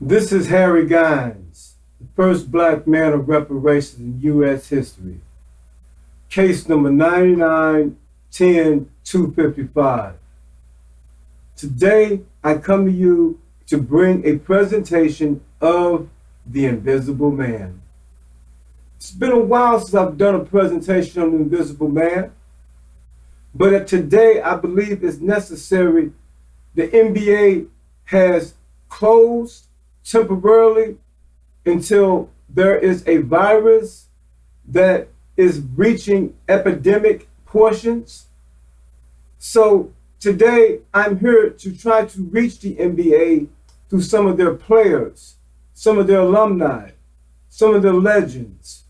This is Harry Gines, the first black man of reparations in U.S. history. Case number 99-10-255. Today, I come to you to bring a presentation of The Invisible Man. It's been a while since I've done a presentation on The Invisible Man, but today I believe it's necessary. The NBA has closed temporarily until there is a virus that is reaching epidemic portions. So today I'm here to try to reach the NBA through some of their players, some of their alumni, some of their legends.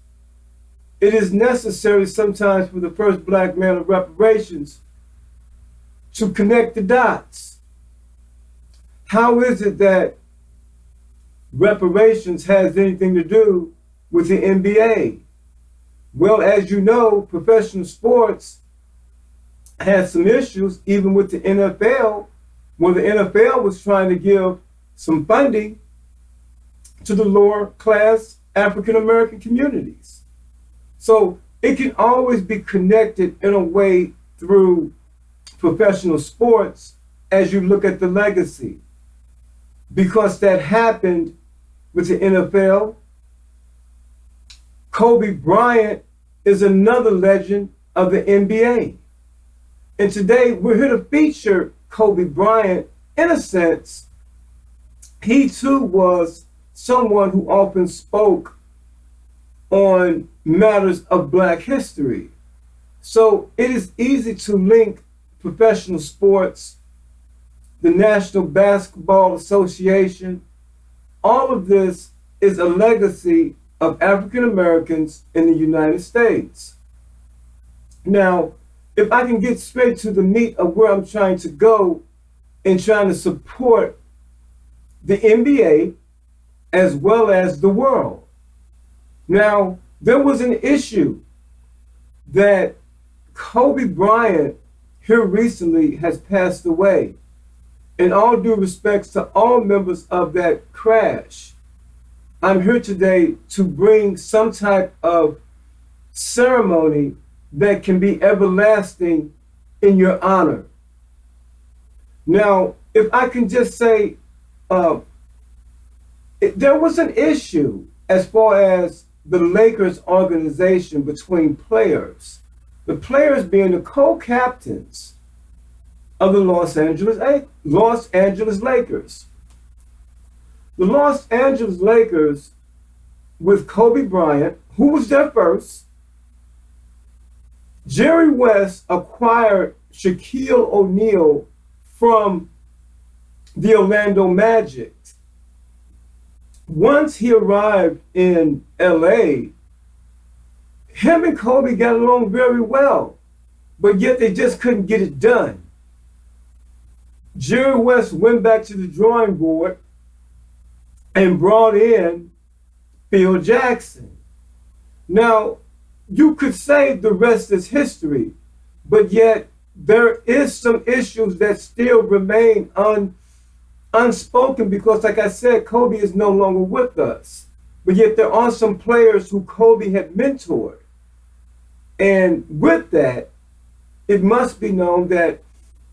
It is necessary sometimes for the first black man of reparations to connect the dots. How is it that reparations has anything to do with the NBA? Well, as you know, professional sports has some issues, even with the NFL, where the NFL was trying to give some funding to the lower class African American communities. So it can always be connected in a way through professional sports as you look at the legacy. Because that happened with the NFL. Kobe Bryant is another legend of the NBA. And today we're here to feature Kobe Bryant. In a sense, he too was someone who often spoke on matters of black history. So it is easy to link professional sports, the National Basketball Association. All of this is a legacy of African Americans in the United States. Now, if I can get straight to the meat of where I'm trying to go in trying to support the NBA as well as the world. Now, there was an issue that Kobe Bryant here recently has passed away. In all due respects to all members of that crash, I'm here today to bring some type of ceremony that can be everlasting in your honor. Now, if I can just say, there was an issue as far as the Lakers organization between players, the players being the co-captains of the Los Angeles Lakers. The Los Angeles Lakers, with Kobe Bryant, who was there first, Jerry West acquired Shaquille O'Neal from the Orlando Magic. Once he arrived in LA, him and Kobe got along very well, but yet they just couldn't get it done. Jerry West went back to the drawing board and brought in Phil Jackson. Now, you could say the rest is history, but yet there is some issues that still remain unspoken because, like I said, Kobe is no longer with us. But yet there are some players who Kobe had mentored. And with that, it must be known that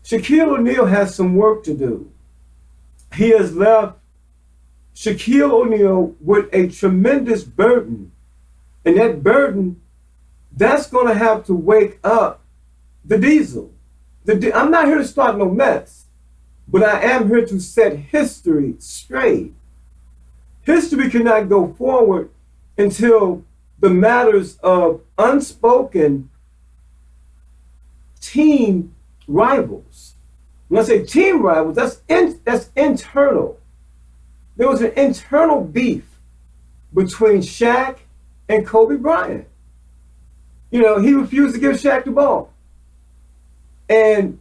Shaquille O'Neal has some work to do. He has left Shaquille O'Neal with a tremendous burden. And that burden, that's going to have to wake up the diesel. I'm not here to start no mess, but I am here to set history straight. History cannot go forward until the matters of unspoken team rivals. When I say team rivals, that's internal. There was an internal beef between Shaq and Kobe Bryant. You know, he refused to give Shaq the ball. And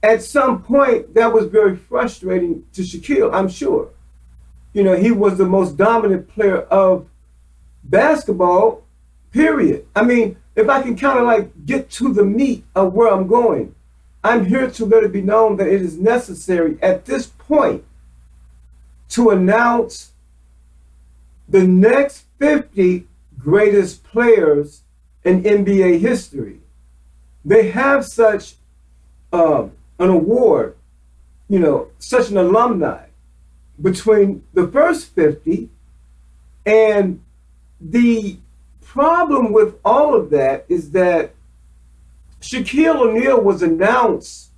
at some point, that was very frustrating to Shaquille, I'm sure. You know, he was the most dominant player of basketball, period. I mean, if I can kind of like get to the meat of where I'm going, I'm here to let it be known that it is necessary at this point to announce the next 50 greatest players in NBA history. They have such an award, such an alumni between the first 50, and the problem with all of that is that Shaquille O'Neal was announced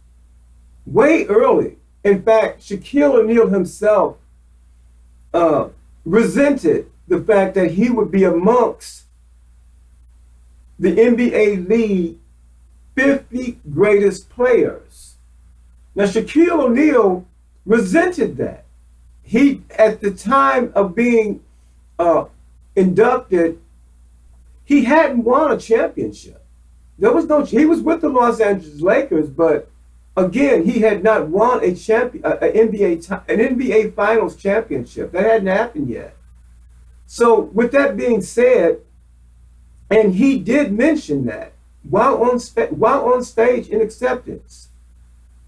way early. In fact, Shaquille O'Neal himself resented the fact that he would be amongst the NBA League 50 greatest players. Now, Shaquille O'Neal resented that. He, at the time of being inducted, he hadn't won a championship. He was with the Los Angeles Lakers, but again, he had not won an NBA Finals championship. That hadn't happened yet. So with that being said, and he did mention that while on stage in acceptance.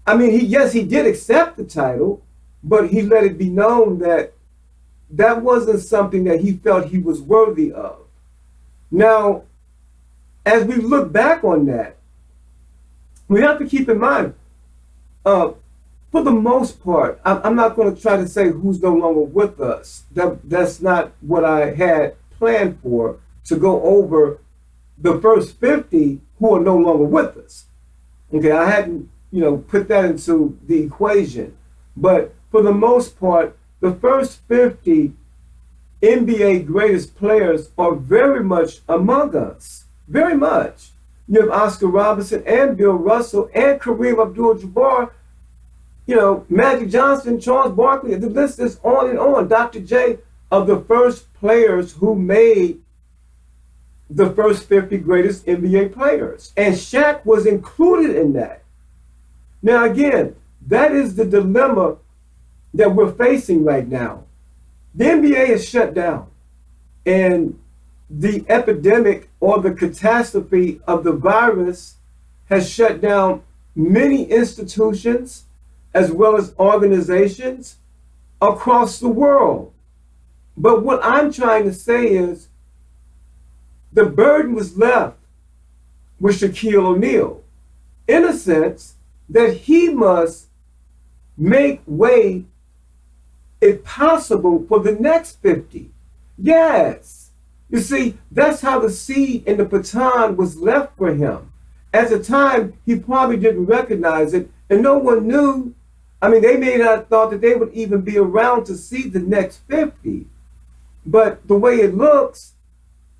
I mean, he did accept the title, but he let it be known that that wasn't something that he felt he was worthy of. Now, as we look back on that, we have to keep in mind, for the most part, I'm not going to try to say who's no longer with us. That's not what I had planned for, to go over the first 50 who are no longer with us. Okay, I hadn't, put that into the equation. But for the most part, the first 50 NBA greatest players are very much among us. Very much. You have Oscar Robertson and Bill Russell and Kareem Abdul-Jabbar, Magic Johnson, Charles Barkley. The list is on and on. Dr. J, of the first players who made the first 50 greatest NBA players. And Shaq was included in that. Now, again, that is the dilemma that we're facing right now. The NBA is shut down, and the epidemic or the catastrophe of the virus has shut down many institutions as well as organizations across the world. But what I'm trying to say is the burden was left with Shaquille O'Neal, in a sense that he must make way, if possible, for the next 50. Yes. You see, that's how the seed and the baton was left for him. At the time, he probably didn't recognize it, and no one knew. I mean, they may not have thought that they would even be around to see the next 50. But the way it looks,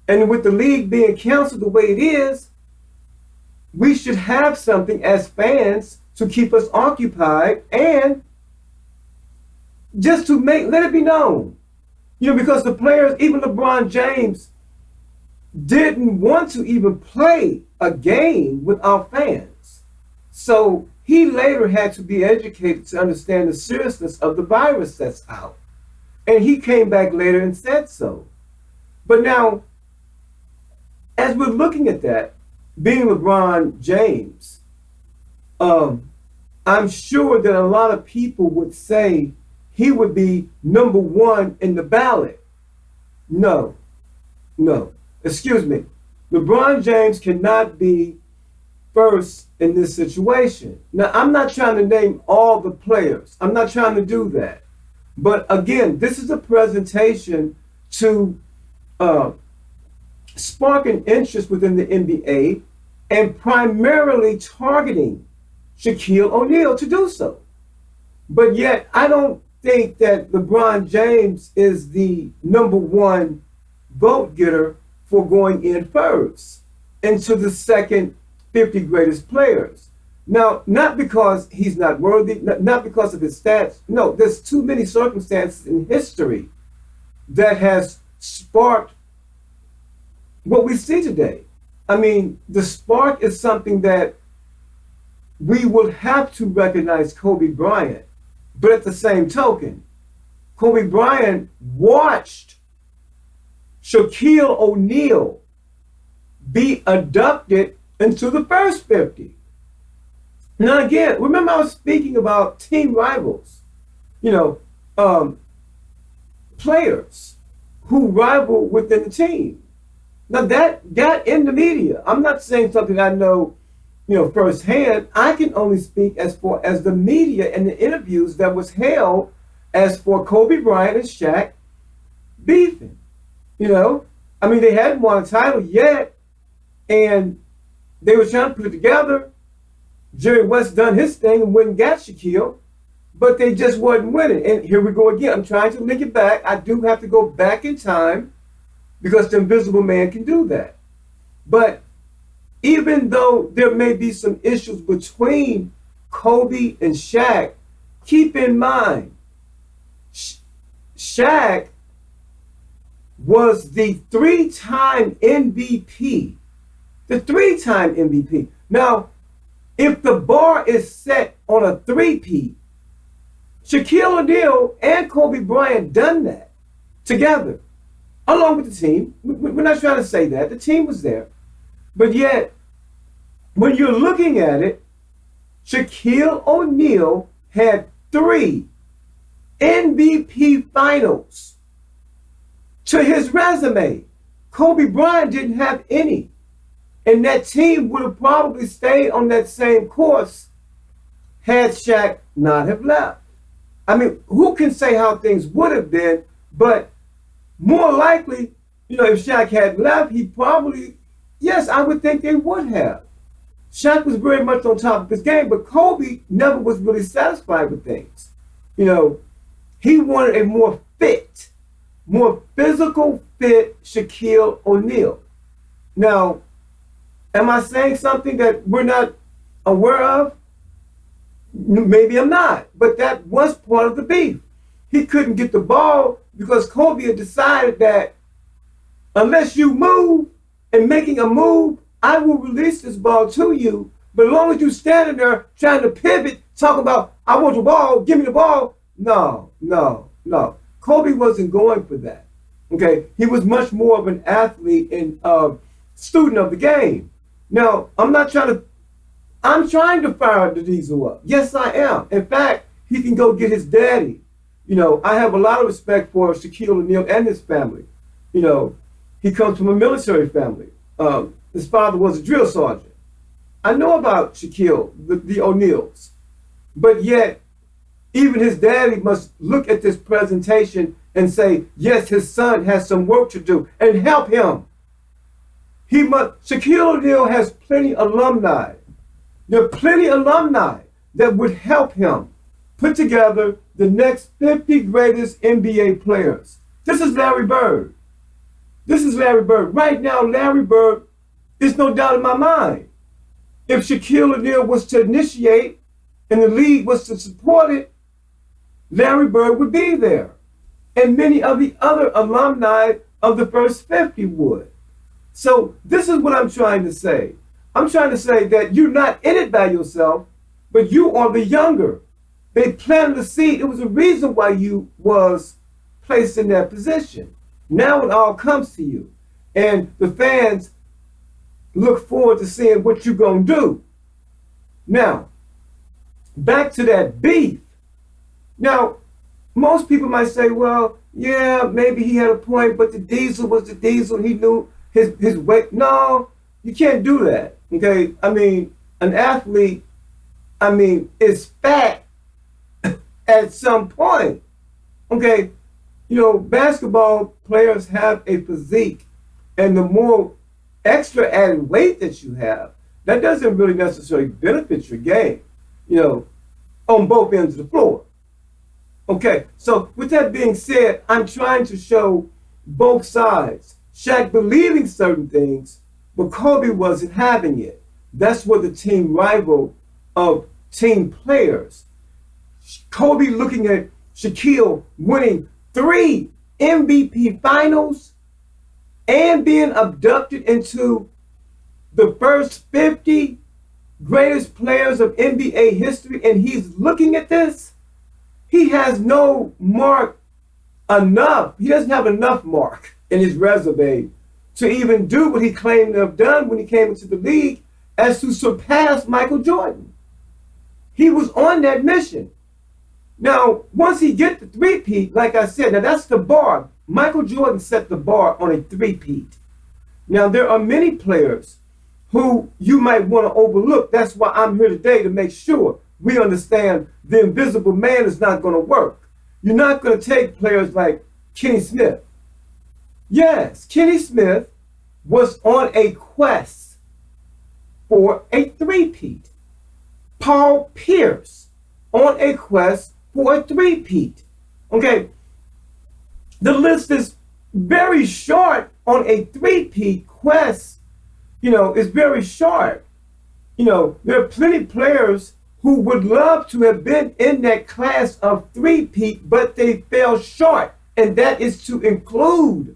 and with the league being canceled the way it is, we should have something as fans to keep us occupied and just to let it be known. Because the players, even LeBron James, didn't want to even play a game without fans. So he later had to be educated to understand the seriousness of the virus that's out. And he came back later and said so. But now, as we're looking at that, being LeBron James, I'm sure that a lot of people would say he would be number one in the ballot. No. Excuse me. LeBron James cannot be first in this situation. Now, I'm not trying to name all the players. I'm not trying to do that. But again, this is a presentation to spark an interest within the NBA and primarily targeting Shaquille O'Neal to do so. But yet, I don't think that LeBron James is the number one vote getter for going in first into the second 50 greatest players. Now, not because he's not worthy, not because of his stats. No, there's too many circumstances in history that has sparked what we see today. I mean, the spark is something that we will have to recognize Kobe Bryant. But at the same token, Kobe Bryant watched Shaquille O'Neal be inducted into the first 50. Now again, remember I was speaking about team rivals, players who rival within the team. Now that got in the media. I'm not saying something I know, firsthand. I can only speak as far as the media and the interviews that was held as for Kobe Bryant and Shaq beefing. They hadn't won a title yet, and they were trying to put it together. Jerry West done his thing and went and got Shaquille, but they just wasn't winning. And here we go again. I'm trying to link it back. I do have to go back in time because the Invisible Man can do that. But even though there may be some issues between Kobe and Shaq, keep in mind, Shaq was the three-time MVP. The three-time MVP. Now, if the bar is set on a three-peat, Shaquille O'Neal and Kobe Bryant done that together, along with the team. We're not trying to say that. The team was there. But yet, when you're looking at it, Shaquille O'Neal had 3 MVP finals to his resume. Kobe Bryant didn't have any. And that team would have probably stayed on that same course had Shaq not have left. Who can say how things would have been, but more likely, if Shaq had left, he probably, yes, I would think they would have. Shaq was very much on top of his game, but Kobe never was really satisfied with things. He wanted a more fit, more physical fit Shaquille O'Neal. Now, am I saying something that we're not aware of? Maybe I'm not, but that was part of the beef. He couldn't get the ball because Kobe had decided that unless you move and making a move, I will release this ball to you. But as long as you standing there trying to pivot, talking about, I want the ball, give me the ball. No. Kobe wasn't going for that. Okay, he was much more of an athlete and student of the game. Now, I'm trying to fire the Diesel up. Yes, I am. In fact, he can go get his daddy. I have a lot of respect for Shaquille O'Neal and his family. He comes from a military family. His father was a drill sergeant. I know about Shaquille, the O'Neals. But yet, even his daddy must look at this presentation and say, yes, his son has some work to do, and help him. Shaquille O'Neal has plenty alumni. There are plenty alumni that would help him put together the next 50 greatest NBA players. This is Larry Bird. Right now, Larry Bird is no doubt in my mind. If Shaquille O'Neal was to initiate and the league was to support it, Larry Bird would be there. And many of the other alumni of the first 50 would. So this is what I'm trying to say. I'm trying to say that you're not in it by yourself, but you are the younger. They planted the seed. It was a reason why you was placed in that position. Now it all comes to you. And the fans look forward to seeing what you're going to do. Now, back to that beef. Now, most people might say, well, yeah, maybe he had a point, but the Diesel was the Diesel. He knew his weight. No, you can't do that. Okay, an athlete, is fat at some point. Okay, basketball players have a physique, and the more extra added weight that you have, that doesn't really necessarily benefit your game, on both ends of the floor. Okay, so with that being said, I'm trying to show both sides. Shaq believing certain things, but Kobe wasn't having it. That's where the team rival of team players. Kobe looking at Shaquille winning 3 MVP finals and being abducted into the first 50 greatest players of NBA history, and he's looking at this. He has no mark enough. He doesn't have enough mark in his resume to even do what he claimed to have done when he came into the league, as to surpass Michael Jordan. He was on that mission. Now, once he gets the three-peat, like I said, now that's the bar. Michael Jordan set the bar on a three-peat. Now, there are many players who you might want to overlook. That's why I'm here today, to make sure we understand the invisible man is not going to work. You're not going to take players like Kenny Smith. Yes, Kenny Smith was on a quest for a three-peat. Paul Pierce on a quest for a three-peat. Okay, the list is very short on a three-peat quest. You know, it's very short. You know, there are plenty of players who would love to have been in that class of three-peat, but they fell short, and that is to include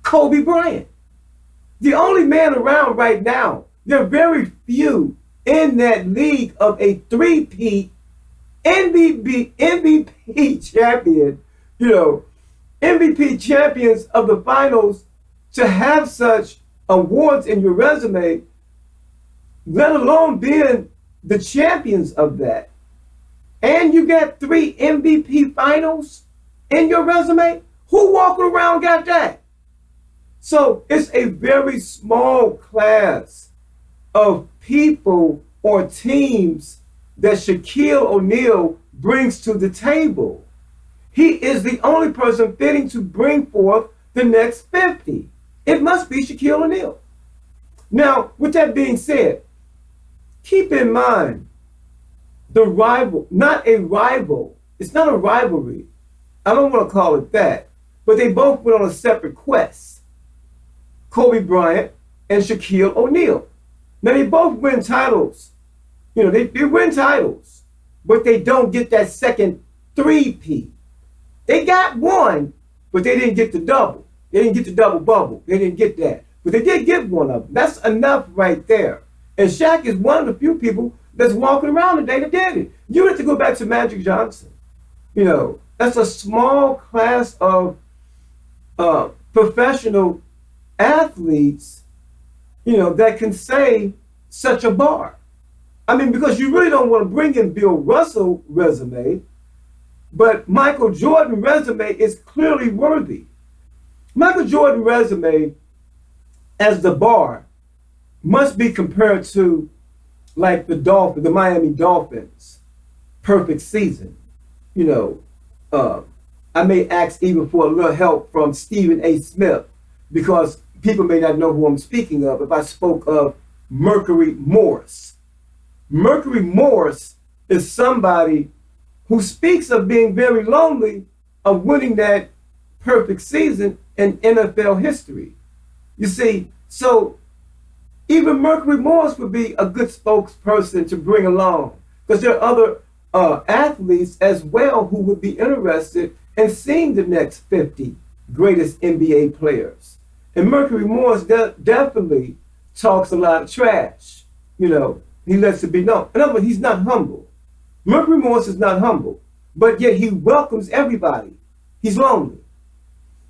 Kobe Bryant. The only man around right now, there are very few in that league of a three-peat MVP champion, you know, MVP champions of the finals, to have such awards in your resume, let alone being the champions of that. And you got 3 MVP finals in your resume? Who walking around got that? So it's a very small class of people or teams that Shaquille O'Neal brings to the table. He is the only person fitting to bring forth the next 50. It must be Shaquille O'Neal. Now, with that being said, keep in mind the rival, not a rival. It's not a rivalry. I don't want to call it that. But they both went on a separate quest. Kobe Bryant and Shaquille O'Neal. Now, they both win titles. You know, they win titles, but they don't get that second three-peat. They got one, but they didn't get the double. They didn't get the double bubble. They didn't get that. But they did get one of them. That's enough right there. And Shaq is one of the few people that's walking around today that did it. You have to go back to Magic Johnson. You know, that's a small class of professional athletes, you know, that can say such a bar. I mean, because you really don't want to bring in Bill Russell resume, but Michael Jordan resume is clearly worthy. Michael Jordan resume as the bar must be compared to like the Miami Dolphins perfect season. You know, I may ask even for a little help from Stephen A. Smith, because people may not know who I'm speaking of if I spoke of Mercury Morris. Mercury Morris is somebody who speaks of being very lonely of winning that perfect season in NFL history. You see, so even Mercury Morris would be a good spokesperson to bring along, because there are other athletes as well who would be interested in seeing the next 50 greatest NBA players. And Mercury Morris definitely talks a lot of trash. You know, he lets it be known. In other words, he's not humble. Mercury Morris is not humble, but yet he welcomes everybody. He's lonely.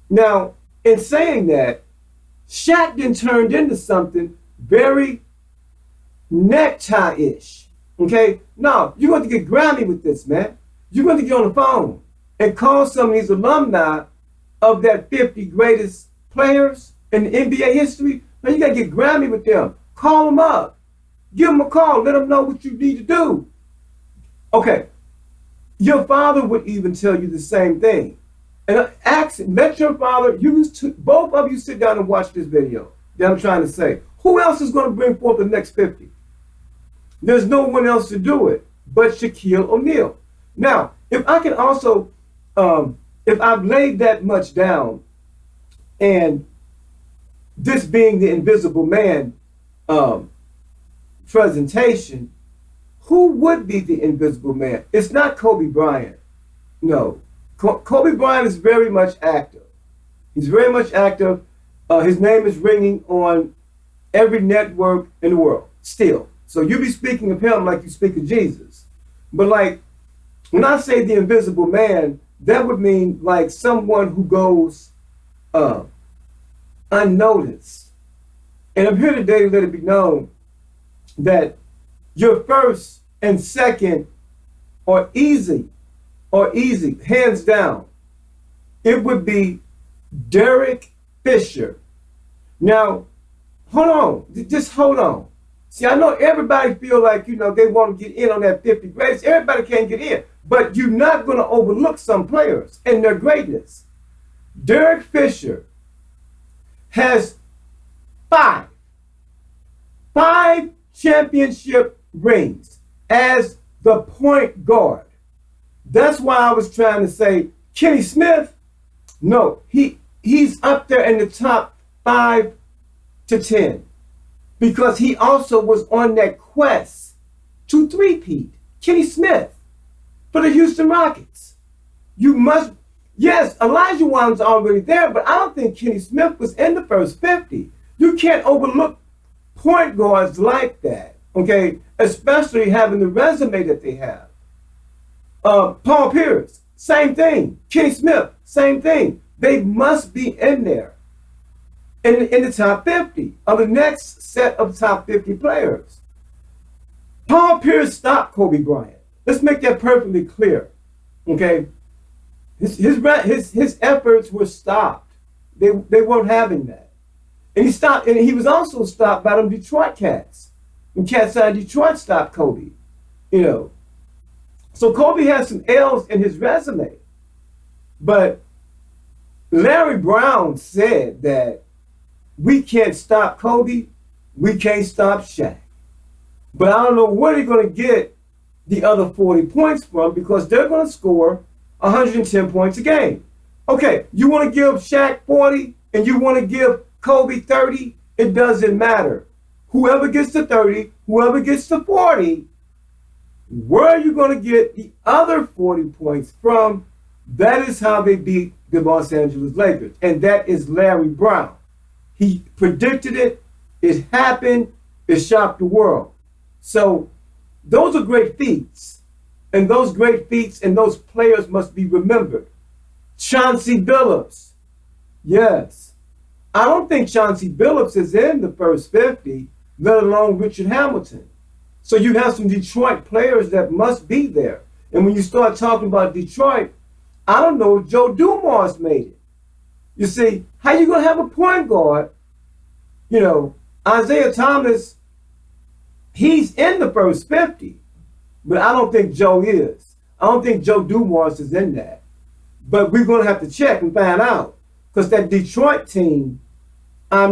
Now, in saying that, Shaq then turned into something very necktie-ish. Okay? No, you're going to get grimy with this, man. You're going to get on the phone and call some of these alumni of that 50 greatest players in the NBA history. Now, you got to get grimy with them. Call them up. Give them a call. Let them know what you need to do. Okay. Your father would even tell you the same thing. And let your father, both of you sit down and watch this video that I'm trying to say. Who else is going to bring forth the next 50? There's no one else to do it but Shaquille O'Neal. Now, if I can also, if I've laid that much down, and this being the Invisible Man presentation, who would be the Invisible Man? It's not Kobe Bryant. No. Kobe Bryant is very much active. He's very much active. His name is ringing on every network in the world, still. So you be speaking of him like you speak of Jesus. But like, when I say the Invisible Man, that would mean like someone who goes unnoticed. And I'm here today to let it be known that your first and second are easy, hands down. it would be Derek Fisher. Now, hold on. Just hold on. See, I know everybody feel like, they want to get in on that 50 greatest. Everybody can't get in. But you're not going to overlook some players and their greatness. Derek Fisher has five championship rings as the point guard. That's why I was trying to say Kenny Smith. No, he's up there in the top 5 to 10 because he also was on that quest to three-peat. Kenny Smith for the Houston Rockets. Yes, Elijah Wan's already there, but I don't think Kenny Smith was in the first 50. You can't overlook point guards like that, okay? Especially having the resume that they have. Paul Pierce, same thing. Kenny Smith, same thing. They must be in there in the top 50 of the next set of top 50 players. Paul Pierce stopped Kobe Bryant. Let's make that perfectly clear, okay? His efforts were stopped. They weren't having that. And he stopped, and he was also stopped by them Detroit Cats. When Cats out of Detroit stopped Kobe, So Kobe has some L's in his resume. But Larry Brown said that we can't stop Kobe, we can't stop Shaq. But I don't know where they're going to get the other 40 points from because they're going to score 110 points a game. Okay, you want to give Shaq 40 and you want to give Kobe 30, it doesn't matter. Whoever gets to 30, whoever gets to 40, where are you going to get the other 40 points from? That is how they beat the Los Angeles Lakers. And that is Larry Brown. He predicted it. It happened. It shocked the world. So those are great feats. And those great feats and those players must be remembered. Chauncey Billups. Yes. I don't think Chauncey Billups is in the first 50, let alone Richard Hamilton. So you have some Detroit players that must be there. And when you start talking about Detroit, I don't know if Joe Dumars made it. You see, how you going to have a point guard? Isaiah Thomas, he's in the first 50, but I don't think Joe is. I don't think Joe Dumars is in that. But we're going to have to check and find out. Because that Detroit team, I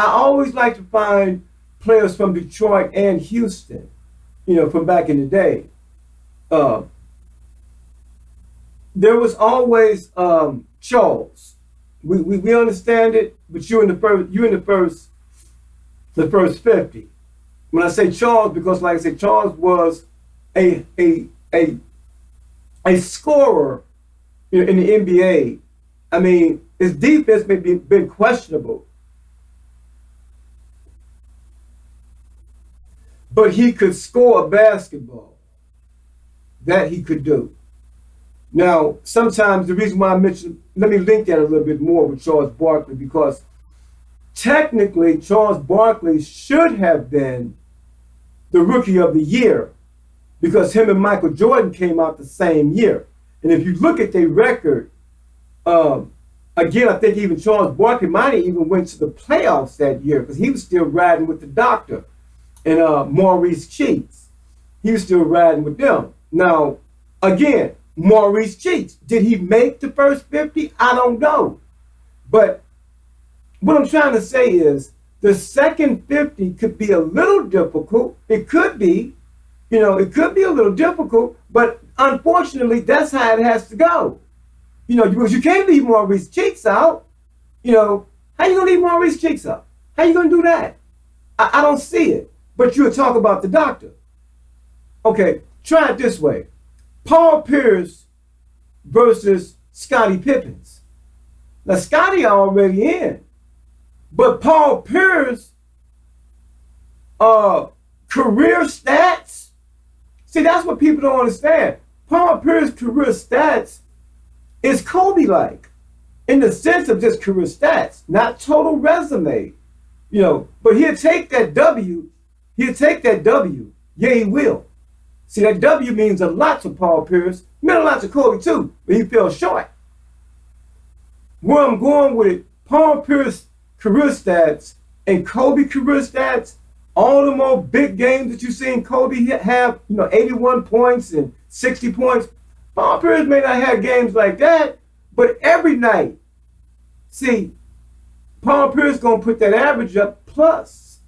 always like to find players from Detroit and Houston, from back in the day. There was always Charles. We understand it, but you're in the first 50. When I say Charles, because like I said, Charles was a scorer in the NBA. I mean, his defense may be been questionable, but he could score a basketball. That he could do. Now, sometimes the reason why I mentioned, let me link that a little bit more with Charles Barkley, because technically Charles Barkley should have been the Rookie of the Year because him and Michael Jordan came out the same year. And if you look at their record, again, I think even Charles Barkley might have even went to the playoffs that year because he was still riding with the doctor and Maurice Cheeks. He was still riding with them. Now, again, Maurice Cheeks, did he make the first 50? I don't know. But what I'm trying to say is the second 50 could be a little difficult. It could be, it could be a little difficult, but unfortunately, that's how it has to go. Because you can't leave Maurice Cheeks out. How you going to leave Maurice Cheeks out? How you going to do that? I don't see it. But you'll talk about the doctor. Okay, try it this way. Paul Pierce versus Scottie Pippens. Now, Scottie already in. But Paul Pierce, career stats, see, that's what people don't understand. Paul Pierce's career stats is Kobe-like in the sense of just career stats, not total resume. But he'll take that W. Yeah, he will. See, that W means a lot to Paul Pierce, meant a lot to Kobe too, but he fell short. Where I'm going with it, Paul Pierce career stats and Kobe career stats, all the more big games that you seen Kobe have, 81 points and 60 points. Paul Pierce may not have games like that, but every night, see, Paul Pierce gonna put that average up plus.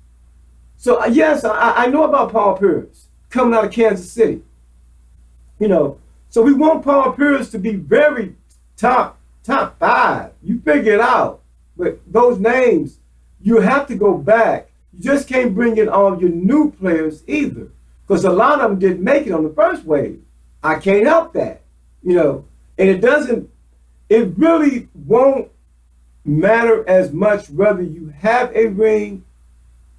So yes, I know about Paul Pierce coming out of Kansas City. So we want Paul Pierce to be very top 5. You figure it out. But those names, you have to go back. You just can't bring in all your new players either, because a lot of them didn't make it on the first wave. I can't help that, and it really won't matter as much whether you have a ring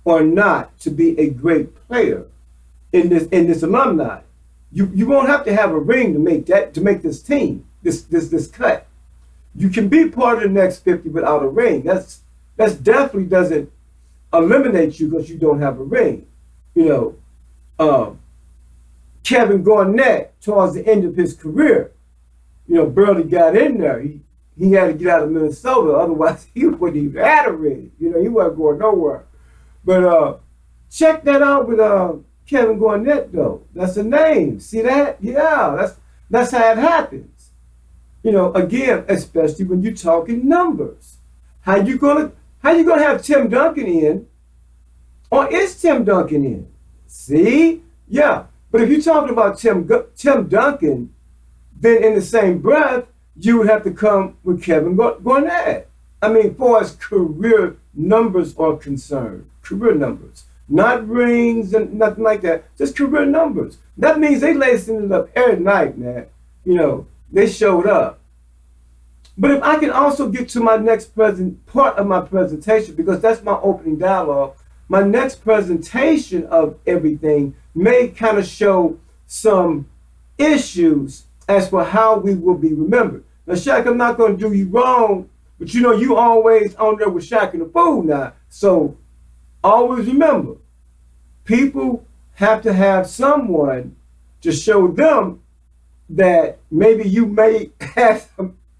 or not to be a great player in this alumni. You won't have to have a ring to make this team, this cut. You can be part of the next 50 without a ring. That's definitely doesn't eliminate you because you don't have a ring. Kevin Garnett, towards the end of his career, barely got in there. He had to get out of Minnesota, otherwise he wouldn't even have a ring. He wasn't going nowhere. But check that out with Kevin Garnett, though. That's a name. See that? Yeah, that's how it happens. Again, especially when you're talking numbers. How you gonna have Tim Duncan in, or is Tim Duncan in? See? Yeah. But if you're talking about Tim Duncan, then in the same breath, you would have to come with Kevin Garnett. I mean, far as career numbers are concerned, career numbers, not rings and nothing like that, just career numbers. That means they lacing it up every night, man. They showed up. But if I can also get to my next part of my presentation, because that's my opening dialogue, my next presentation of everything may kind of show some issues as for how we will be remembered. Now, Shaq, I'm not going to do you wrong, but you always on there with Shaq and the Fool now. So always remember, people have to have someone to show them that maybe you may have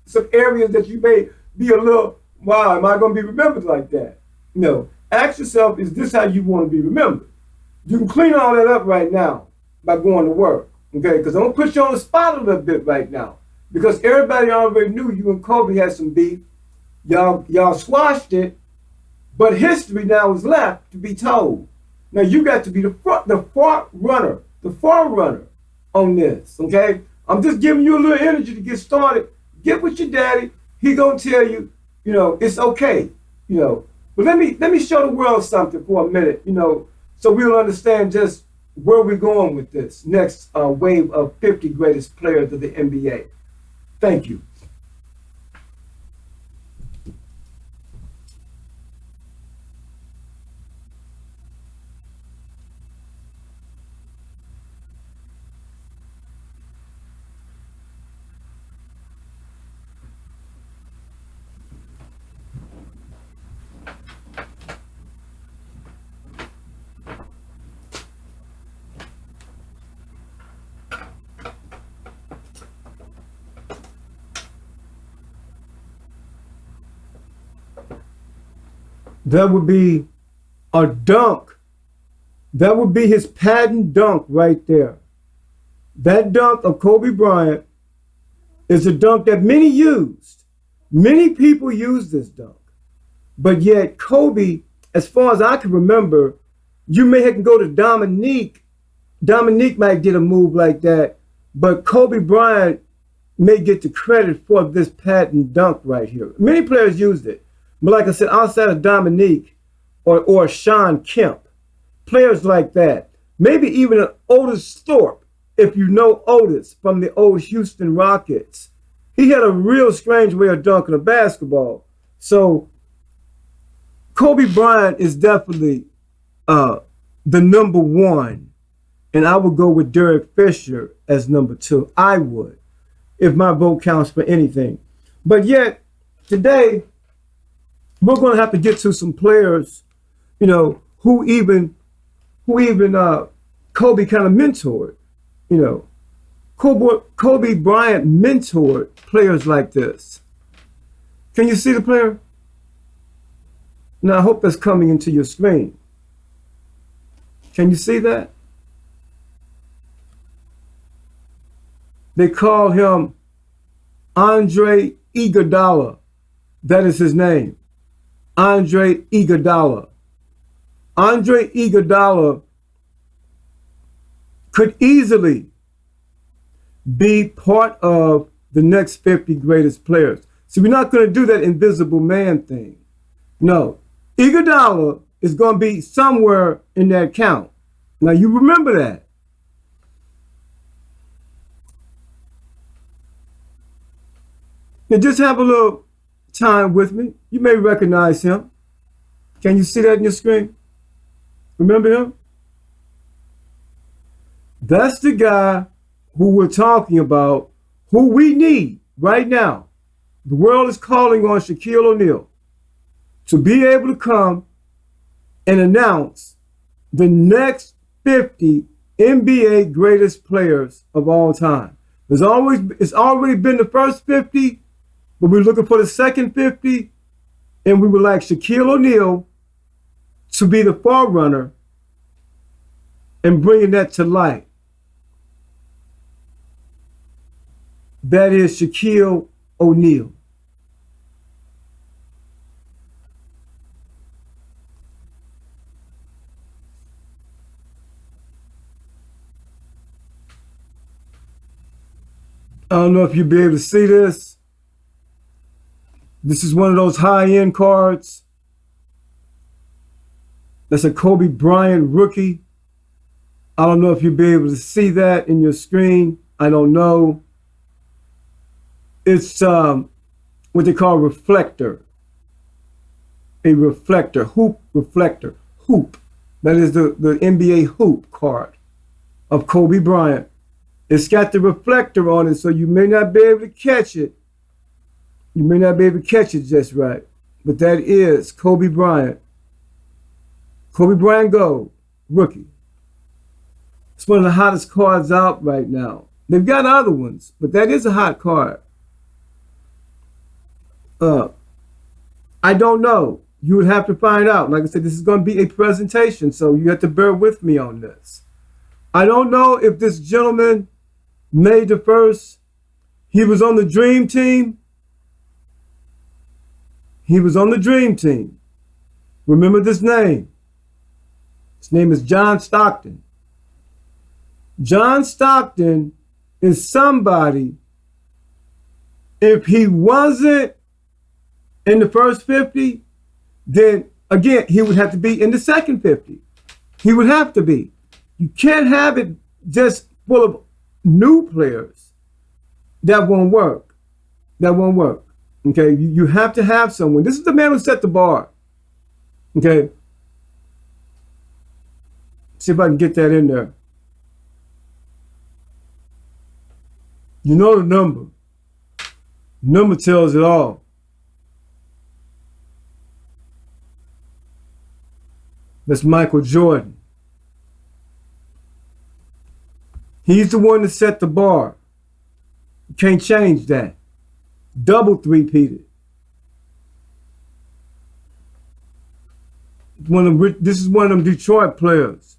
some areas that you may be a little, wow, am I going to be remembered like that? Ask yourself, is this how you want to be remembered? You can clean all that up right now by going to work, okay? Because I'm going to put you on the spot a little bit right now, because everybody already knew you and Kobe had some beef. Y'all squashed it, but history now is left to be told. Now you got to be the far runner on this, okay? I'm just giving you a little energy to get started. Get with your daddy. He gonna tell you, it's okay, But let me show the world something for a minute, so we'll understand just where we're going with this next wave of 50 greatest players of the NBA. Thank you. That would be a dunk. That would be his patent dunk right there. That dunk of Kobe Bryant is a dunk that many used. Many people use this dunk. But yet Kobe, as far as I can remember, you may have to go to Dominique. Dominique might get a move like that, but Kobe Bryant may get the credit for this patent dunk right here. Many players used it. But like I said, outside of Dominique or Shawn Kemp, players like that, maybe even an Otis Thorpe, if you know Otis from the old Houston Rockets, he had a real strange way of dunking a basketball. So Kobe Bryant is definitely the number one, and I would go with Derek Fisher as number 2. I would, if my vote counts for anything. But yet today, we're going to have to get to some players, who even Kobe kind of mentored. You know, Kobe Bryant mentored players like this. Can you see the player? Now, I hope that's coming into your screen. Can you see that? They call him Andre Iguodala. That is his name. Andre Iguodala. Andre Iguodala could easily be part of the next 50 greatest players. So we're not going to do that invisible man thing. No. Iguodala is going to be somewhere in that count. Now, you remember that. Now, just have a little time with me. You may recognize him. Can you see that in your screen? Remember him? That's the guy who we're talking about, who we need right now. The world is calling on Shaquille O'Neal to be able to come and announce the next 50 NBA greatest players of all time. It's already been the first 50, but we're looking for the second 50, and we would like Shaquille O'Neal to be the forerunner and bringing that to light. That is Shaquille O'Neal. I don't know if you'll be able to see this. This is one of those high-end cards. That's a Kobe Bryant rookie. I don't know if you'll be able to see that in your screen. I don't know. It's what they call reflector. A reflector, hoop reflector, hoop. That is the NBA hoop card of Kobe Bryant. It's got the reflector on it, so you may not be able to catch it. You may not be able to catch it just right. But that is Kobe Bryant. Kobe Bryant Gold, rookie. It's one of the hottest cards out right now. They've got other ones, but that is a hot card. I don't know. You would have to find out. Like I said, this is going to be a presentation, so you have to bear with me on this. I don't know if this gentleman made the first. He was on the Dream Team. He was on the Dream Team. Remember this name. His name is John Stockton. John Stockton is somebody, if he wasn't in the first 50, then again, he would have to be in the second 50. He would have to be. You can't have it just full of new players. That won't work. That won't work. Okay, you have to have someone. This is the man who set the bar. Okay. See if I can get that in there. You know the number. Number tells it all. That's Michael Jordan. He's the one that set the bar. You can't change that. Double three-peated. This is one of them Detroit players.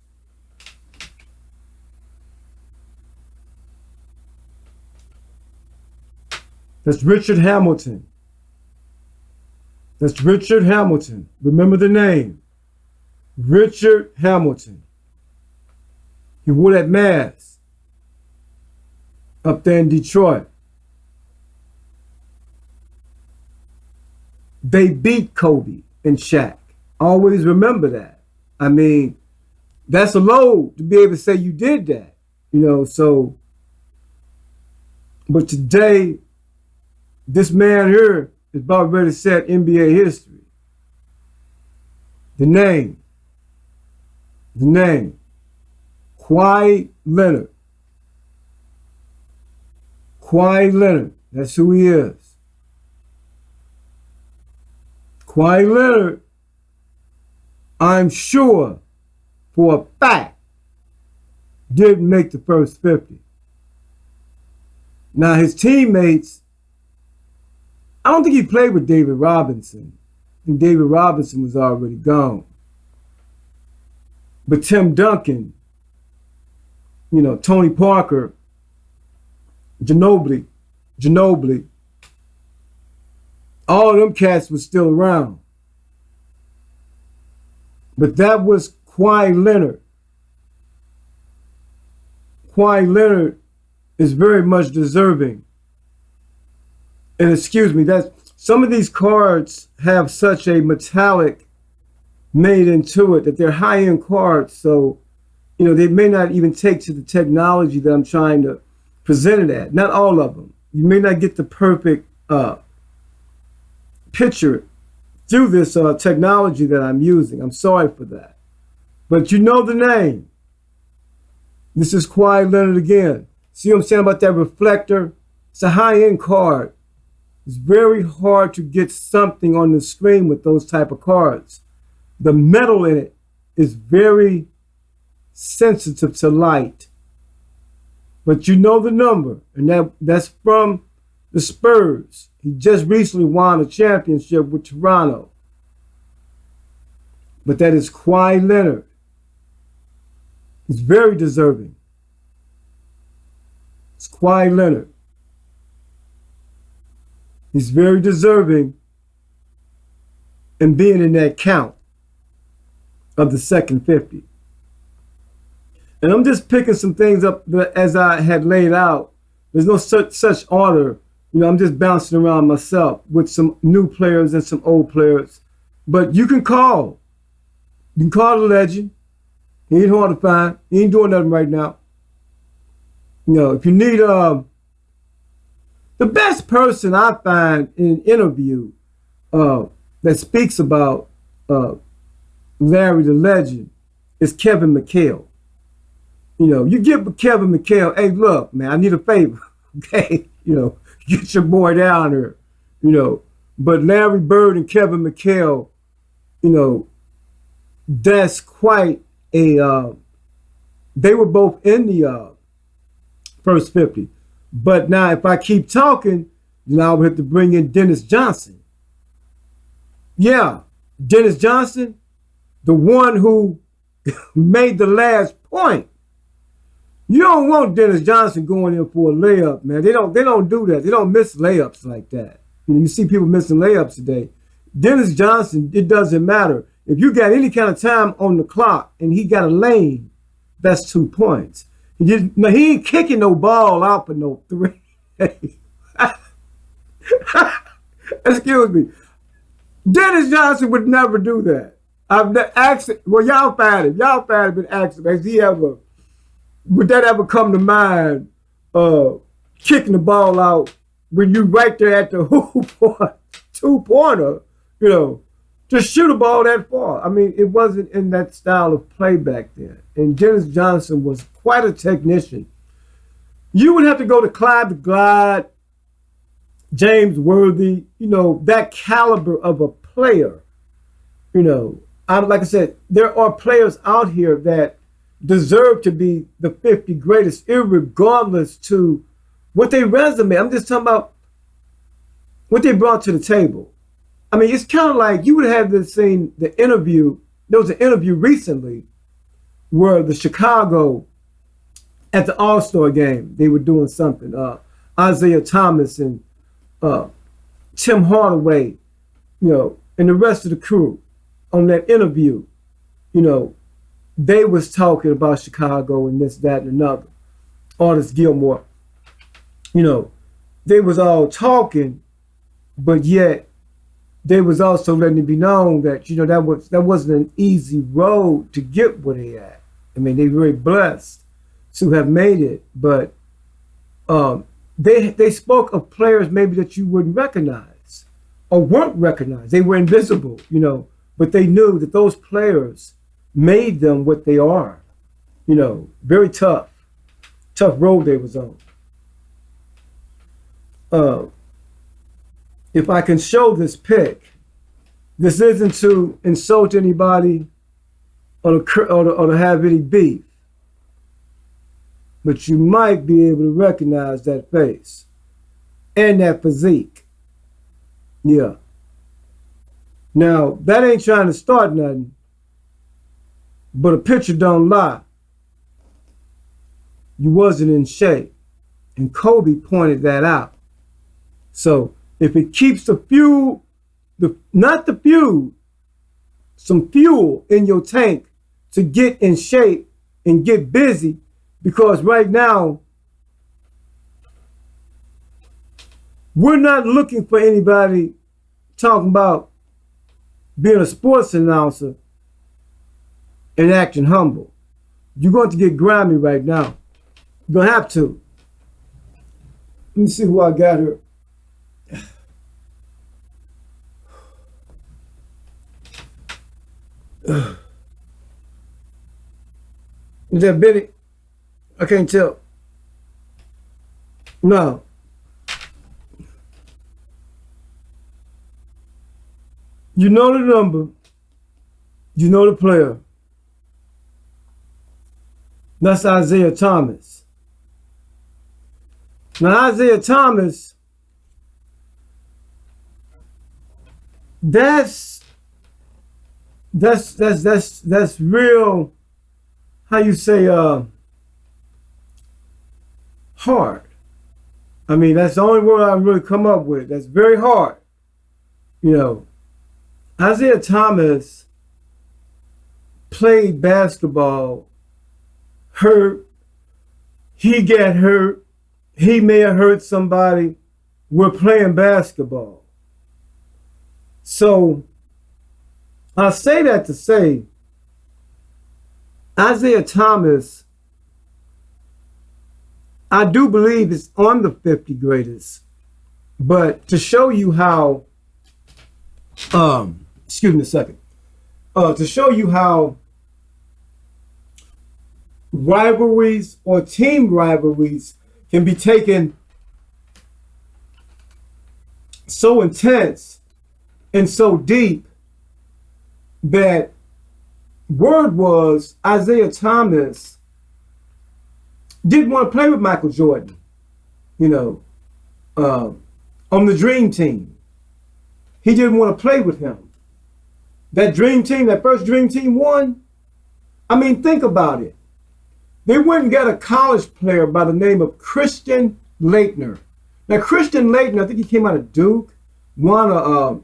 That's Richard Hamilton. That's Richard Hamilton. Remember the name. Richard Hamilton. He wore that mask up there in Detroit. They beat Kobe and Shaq. Always remember that. I mean, that's a load to be able to say you did that. You know, so, but today, this man here is about ready to set NBA history. The name. Kawhi Leonard. Kawhi Leonard. That's who he is. Kawhi Leonard, I'm sure for a fact, didn't make the first 50. Now his teammates, I don't think he played with David Robinson. I think David Robinson was already gone. But Tim Duncan, Tony Parker, Ginobili, all of them cats was still around. But that was Kawhi Leonard. Kawhi Leonard is very much deserving. And excuse me, some of these cards have such a metallic made into it that they're high-end cards. So, they may not even take to the technology that I'm trying to present it at. Not all of them. You may not get the perfect picture through this technology that I'm using. I'm sorry for that. But you know the name. This is Kawhi Leonard again. See what I'm saying about that reflector? It's a high-end card. It's very hard to get something on the screen with those type of cards. The metal in it is very sensitive to light. But you know the number, and that's from the Spurs. He just recently won a championship with Toronto. But that is Kawhi Leonard. He's very deserving. It's Kawhi Leonard. He's very deserving in being in that count of the second 50. And I'm just picking some things up as I had laid out. There's no such order. I'm just bouncing around myself with some new players and some old players. But you can call. You can call the legend. He ain't hard to find. He ain't doing nothing right now. If you need the best person I find in an interview that speaks about Larry the Legend is Kevin McHale. You give Kevin McHale, hey, look, man, I need a favor. Okay, get your boy down here. But Larry Bird and Kevin McHale, that's quite a. They were both in the first 50. But now, if I keep talking, then I would have to bring in Dennis Johnson. Yeah, Dennis Johnson, the one who made the last point. You don't want Dennis Johnson going in for a layup, man. They don't do that. They don't miss layups like that. You see people missing layups today. Dennis Johnson, it doesn't matter. If you got any kind of time on the clock and he got a lane, that's 2 points. He ain't kicking no ball out for no three. Excuse me. Dennis Johnson would never do that. I've asked, well, y'all find him. Y'all find him and asked him, would that ever come to mind, kicking the ball out when you right there at the hoop for 2-pointer, to shoot a ball that far? I mean, it wasn't in that style of play back then. And Dennis Johnson was quite a technician. You would have to go to Clyde the Glide, James Worthy, that caliber of a player. Like I said, there are players out here that deserve to be the 50 greatest, irregardless to what they resume. I'm just talking about what they brought to the table. I mean, it's kind of like you would have seen the interview. There was an interview recently where the Chicago, at the All-Star game, they were doing something. Isaiah Thomas and Tim Hardaway, and the rest of the crew on that interview, they was talking about Chicago and this, that, and another. Otis Gilmore, they was all talking, but yet they was also letting it be known that, that wasn't an easy road to get where they at. I mean, they very blessed to have made it, but they spoke of players maybe that you wouldn't recognize or weren't recognized. They were invisible, but they knew that those players made them what they are. Very tough road they was on. If I can show this pic, this isn't to insult anybody or to have any beef, but you might be able to recognize that face. and that physique. Yeah. Now, that ain't trying to start nothing, but a picture don't lie. You wasn't in shape. And Kobe pointed that out. So if it keeps the fuel, not the fuel, some fuel in your tank to get in shape and get busy, because right now, we're not looking for anybody talking about being a sports announcer and acting humble. You're going to get grimy right now. You're going to have to. Let me see who I got here. Is that Benny? I can't tell. No. You know the number. You know the player. That's Isaiah Thomas. Now Isaiah Thomas, that's real, how you say, hard. I mean, that's the only word I really come up with. That's very hard. You know, Isaiah Thomas played basketball, hurt, he got hurt, he may have hurt somebody. We're playing basketball. So I say that to say Isaiah Thomas, I do believe is on the 50 greatest, but to show you how, excuse me a second, to show you how rivalries or team rivalries can be taken so intense and so deep that word was Isaiah Thomas didn't want to play with Michael Jordan, you know, on the Dream Team. He didn't want to play with him. That Dream Team, that first Dream Team won. I mean, think about it. They went and got a college player by the name of Christian Laittner. Now, Christian Laittner, I think he came out of Duke, won a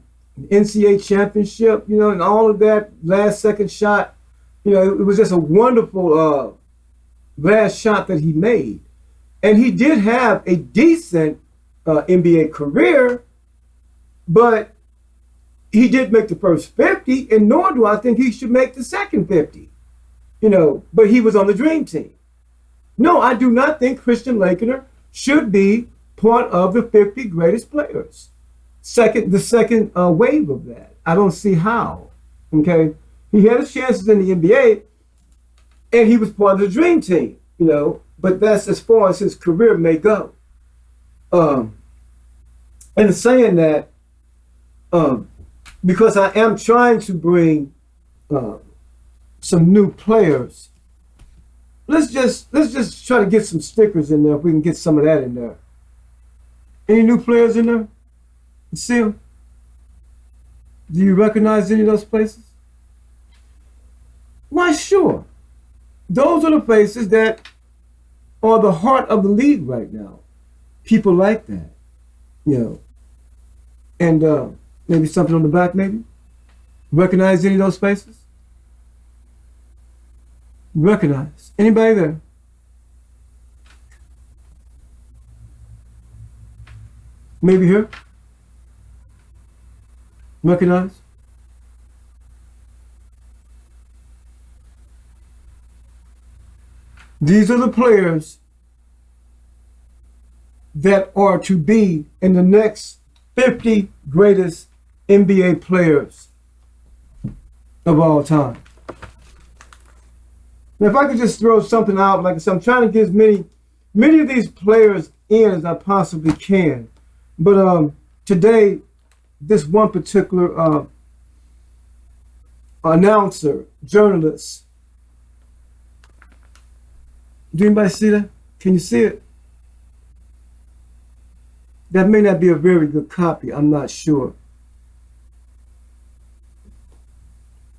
NCAA championship, you know, and all of that last second shot. You know, it was just a wonderful last shot that he made. And he did have a decent NBA career, but he did make the first 50, and nor do I think he should make the second 50. You know, but he was on the Dream Team. No, I do not think Christian Laittner should be part of the 50 greatest players. The second wave of that. I don't see how. Okay, he had his chances in the NBA, and he was part of the Dream Team. You know, but that's as far as his career may go. And saying that, because I am trying to bring some new players. Let's just try to get some stickers in there if we can get some of that in there. Any new players in there? You see them? Do you recognize any of those places? Why, sure. Those are the places that are the heart of the league right now. People like that, you know. And maybe something on the back, maybe? Recognize any of those places? Recognize. Anybody there? Maybe here? Recognize? These are the players that are to be in the next 50 greatest NBA players of all time. Now, if I could just throw something out, like I said, I'm trying to get as many of these players in as I possibly can. But today, this one particular announcer, journalist, do anybody see that? Can you see it? That may not be a very good copy. I'm not sure.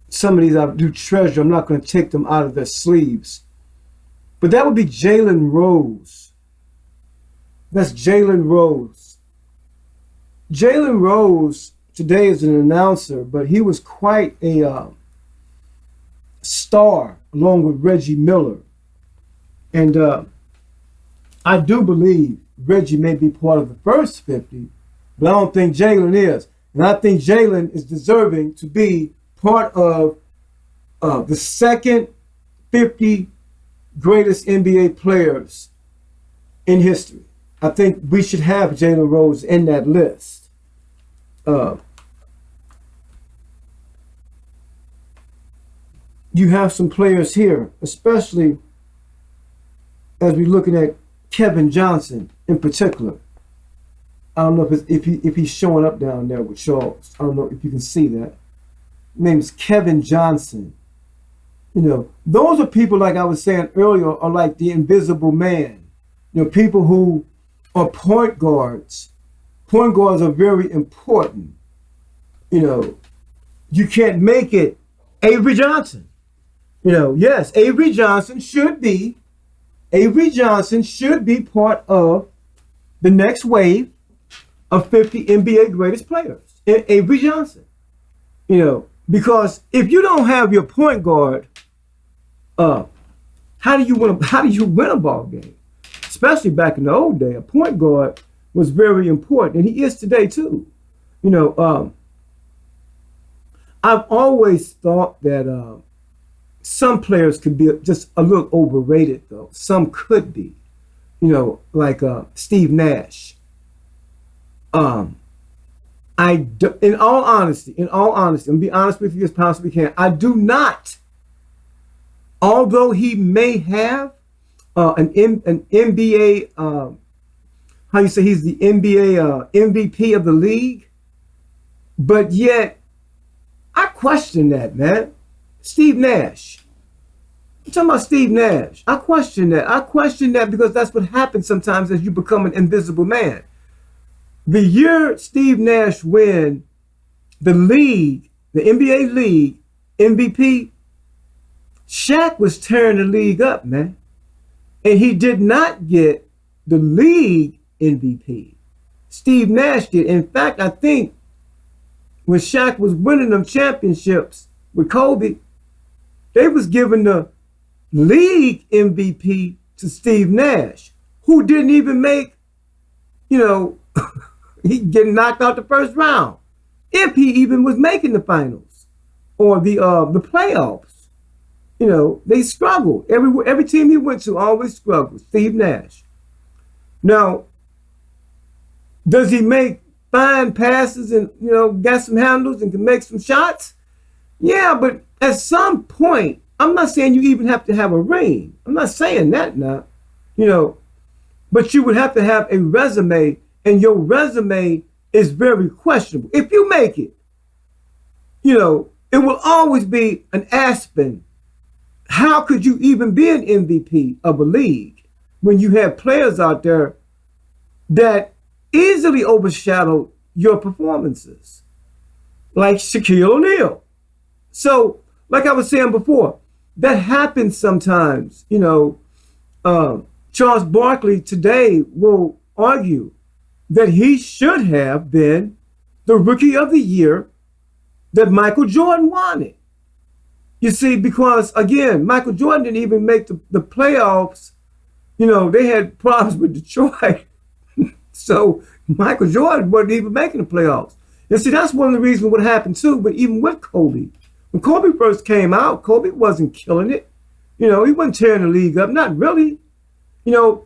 Some of these I do treasure. I'm not going to take them out of their sleeves. But that would be Jalen Rose. That's Jalen Rose. Jalen Rose today is an announcer, but he was quite a star along with Reggie Miller. And I do believe Reggie may be part of the first 50, but I don't think Jalen is. And I think Jalen is deserving to be part of the second 50 greatest NBA players in history. I think we should have Jalen Rose in that list. You have some players here, especially as we're looking at Kevin Johnson in particular. I don't know if he's showing up down there with Charles. I don't know if you can see that. His name is Kevin Johnson. You know, those are people, like I was saying earlier, are like the invisible man. You know, people who are point guards. Point guards are very important. You know, you can't make it. Avery Johnson. You know, yes, Avery Johnson should be part of the next wave of 50 NBA greatest players. Avery Johnson. You know, because if you don't have your point guard, how do you win a ball game? Especially back in the old day, a point guard was very important, and he is today too. You know, I've always thought that some players could be just a little overrated, though. Some could be, you know, like Steve Nash. In all honesty, and be honest with you as possibly can, I do not. Although he may have an NBA, how you say he's the NBA MVP of the league, but yet I question that, man. Steve Nash. I'm talking about Steve Nash. I question that. I question that because that's what happens sometimes as you become an invisible man. The year Steve Nash win the league, the NBA league MVP, Shaq was tearing the league up, man. And he did not get the league MVP. Steve Nash did. In fact, I think when Shaq was winning them championships with Kobe, they was giving the league MVP to Steve Nash, who didn't even make, you know, he getting knocked out the first round, if he even was making the finals or the playoffs. You know, they struggled. Every team he went to always struggled. Steve Nash. Now, does he make fine passes and, you know, got some handles and can make some shots? Yeah, but at some point, I'm not saying you even have to have a ring. I'm not saying that now, you know, but you would have to have a resume, and your resume is very questionable. If you make it, you know, it will always be an aspen. How could you even be an MVP of a league when you have players out there that easily overshadow your performances, like Shaquille O'Neal? So, like I was saying before, that happens sometimes. You know, Charles Barkley today will argue that he should have been the Rookie of the Year that Michael Jordan wanted. You see, because, again, Michael Jordan didn't even make the playoffs. You know, they had problems with Detroit. So Michael Jordan wasn't even making the playoffs. And see, that's one of the reasons what happened, too, but even with Kobe. When Kobe first came out, Kobe wasn't killing it. You know, he wasn't tearing the league up. Not really. You know,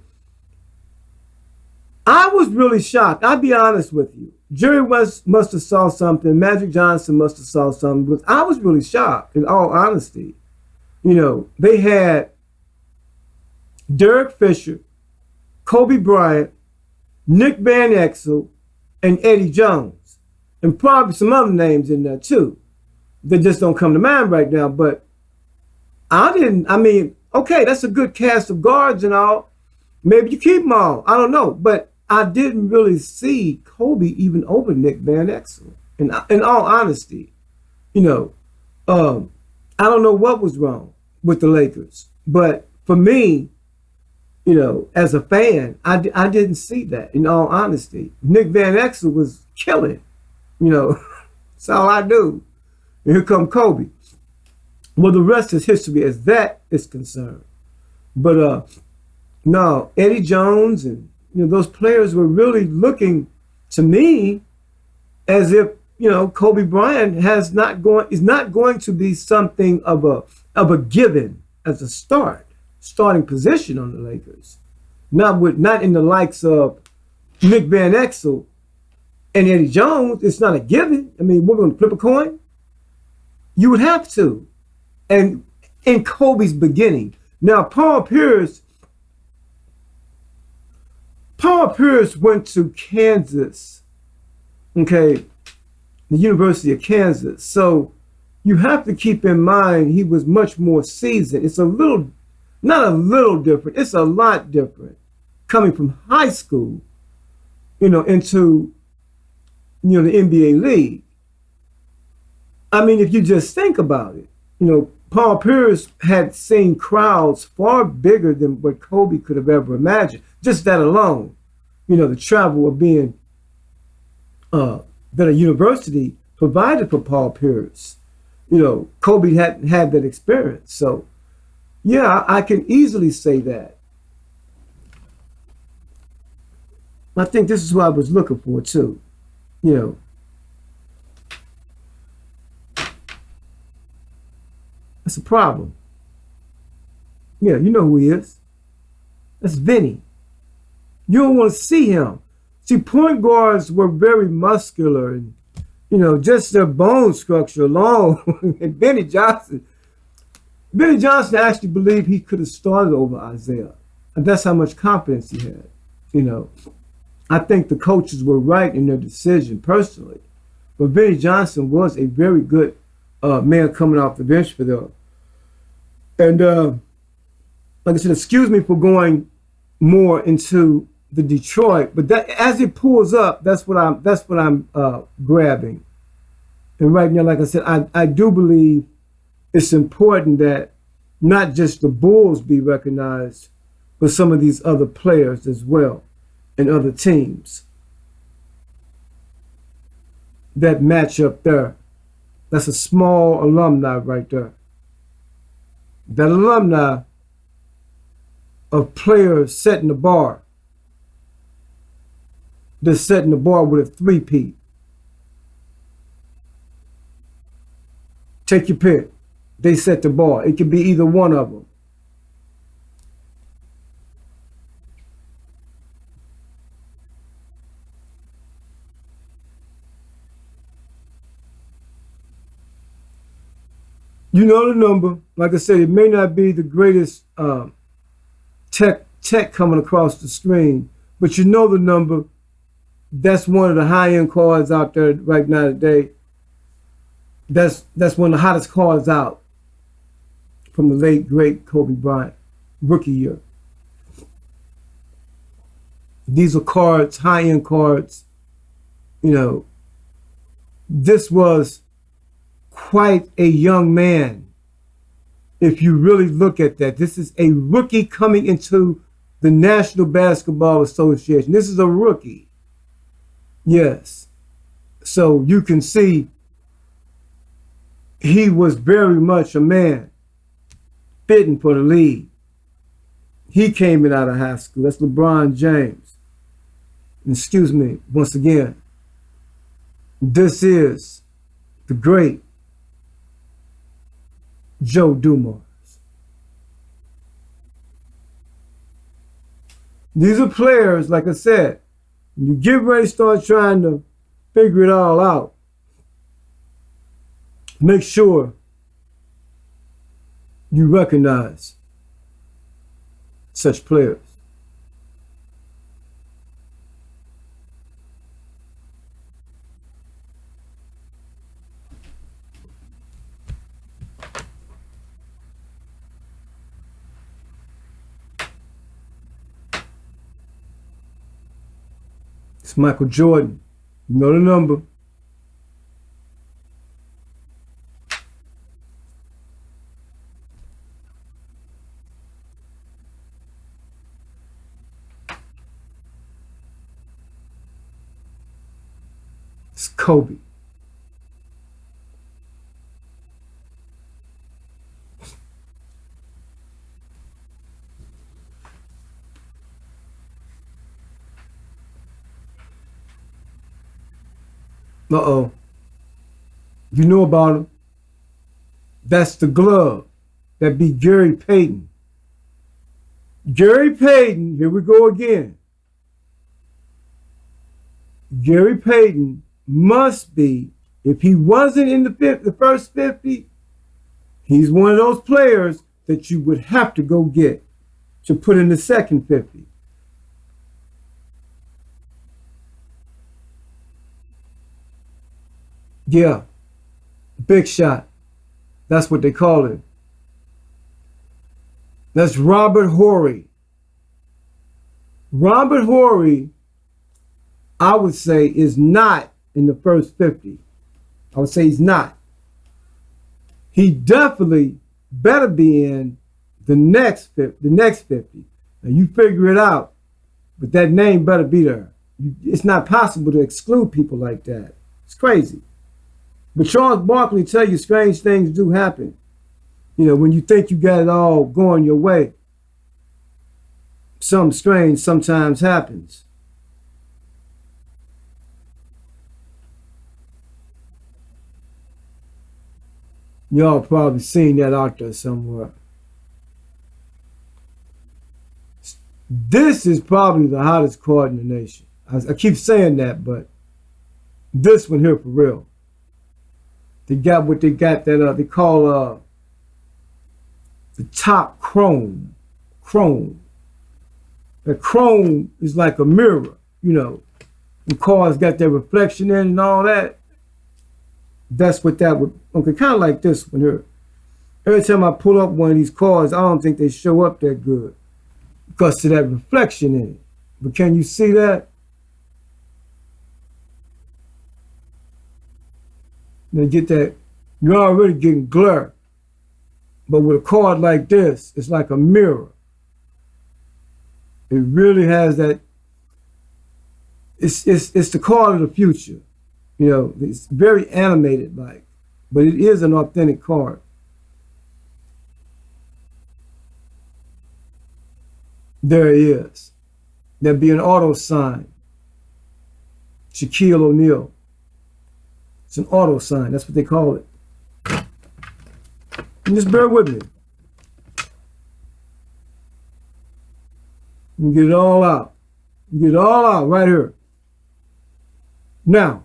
I was really shocked. I'll be honest with you. Jerry West must have saw something. Magic Johnson must have saw something. But I was really shocked, in all honesty. You know, they had Derek Fisher, Kobe Bryant, Nick Van Exel, and Eddie Jones. And probably some other names in there, too, that just don't come to mind right now. But okay, that's a good cast of guards and all. Maybe you keep them all. I don't know. But I didn't really see Kobe even over Nick Van Exel. In all honesty, you know, I don't know what was wrong with the Lakers, but for me, you know, as a fan, I didn't see that. In all honesty, Nick Van Exel was killing. You know, that's all I do. And here come Kobe. Well, the rest is history as that is concerned. But no, Eddie Jones and those players were really looking to me as if Kobe Bryant is not going to be something of a given as a starting position on the Lakers. Not in the likes of Nick Van Exel and Eddie Jones. It's not a given. I mean, we're going to flip a coin. You would have to. And in Kobe's beginning. Now, Paul Pierce went to Kansas, okay, the University of Kansas. So you have to keep in mind he was much more seasoned. It's not a little different, it's a lot different coming from high school, into, the NBA league. I mean, if you just think about it, Paul Pierce had seen crowds far bigger than what Kobe could have ever imagined. Just that alone, the travel of being that a university provided for Paul Pierce. Kobe hadn't had that experience. So, yeah, I can easily say that. I think this is what I was looking for, too. That's a problem. Yeah, you know who he is. That's Vinny. You don't want to see him. See, point guards were very muscular and, just their bone structure alone. And Benny Johnson actually believed he could have started over Isaiah. And that's how much confidence he had. I think the coaches were right in their decision personally. But Benny Johnson was a very good man coming off the bench for them. And like I said, excuse me for going more into the Detroit, but that as it pulls up, that's what I'm grabbing. And right now, like I said, I do believe it's important that not just the Bulls be recognized, but some of these other players as well and other teams that match up there. That's a small alumni right there. That alumni of players setting the bar. They're setting the bar with a three-peat. Take your pick. They set the bar. It could be either one of them. You know the number. Like I said, it may not be the greatest tech coming across the screen, but you know the number. That's one of the high-end cards out there right now today. That's one of the hottest cards out from the late, great Kobe Bryant, rookie year. These are cards, high-end cards. This was quite a young man. If you really look at that, this is a rookie coming into the National Basketball Association. This is a rookie. Yes. So you can see he was very much a man fitting for the league. He came in out of high school. That's LeBron James. And excuse me, once again, this is the great Joe Dumars. These are players, like I said, when you get ready to start trying to figure it all out, make sure you recognize such players. It's Michael Jordan. You know the number. It's Kobe. Uh-oh. You know about him. That's the glove that beat Gary Payton. Gary Payton, here we go again. Gary Payton must be, if he wasn't in the first 50, he's one of those players that you would have to go get to put in the second 50. Yeah, big shot. That's what they call it. That's Robert Horry. Robert Horry, I would say, is not in the first 50. I would say he's not. He definitely better be in the next 50. Now you figure it out, but that name better be there. It's not possible to exclude people like that. It's crazy. But Charles Barkley tell you strange things do happen. You know, when you think you got it all going your way, something strange sometimes happens. Y'all probably seen that out there somewhere. This is probably the hottest card in the nation. I keep saying that, but this one here for real. They got what they got that they call the top chrome. Chrome. The chrome is like a mirror, you know. The cars got their reflection in and all that. That's what that would, okay, kind of like this one here. Every time I pull up one of these cars, I don't think they show up that good because of that reflection in it. But can you see that? They get that, you're already getting glare. But with a card like this, it's like a mirror. It really has that, it's the card of the future. You know, it's very animated like, but it is an authentic card. There he is. There'd be an auto sign. Shaquille O'Neal. It's an auto sign. That's what they call it. And just bear with me. You get it all out. You get it all out right here. Now,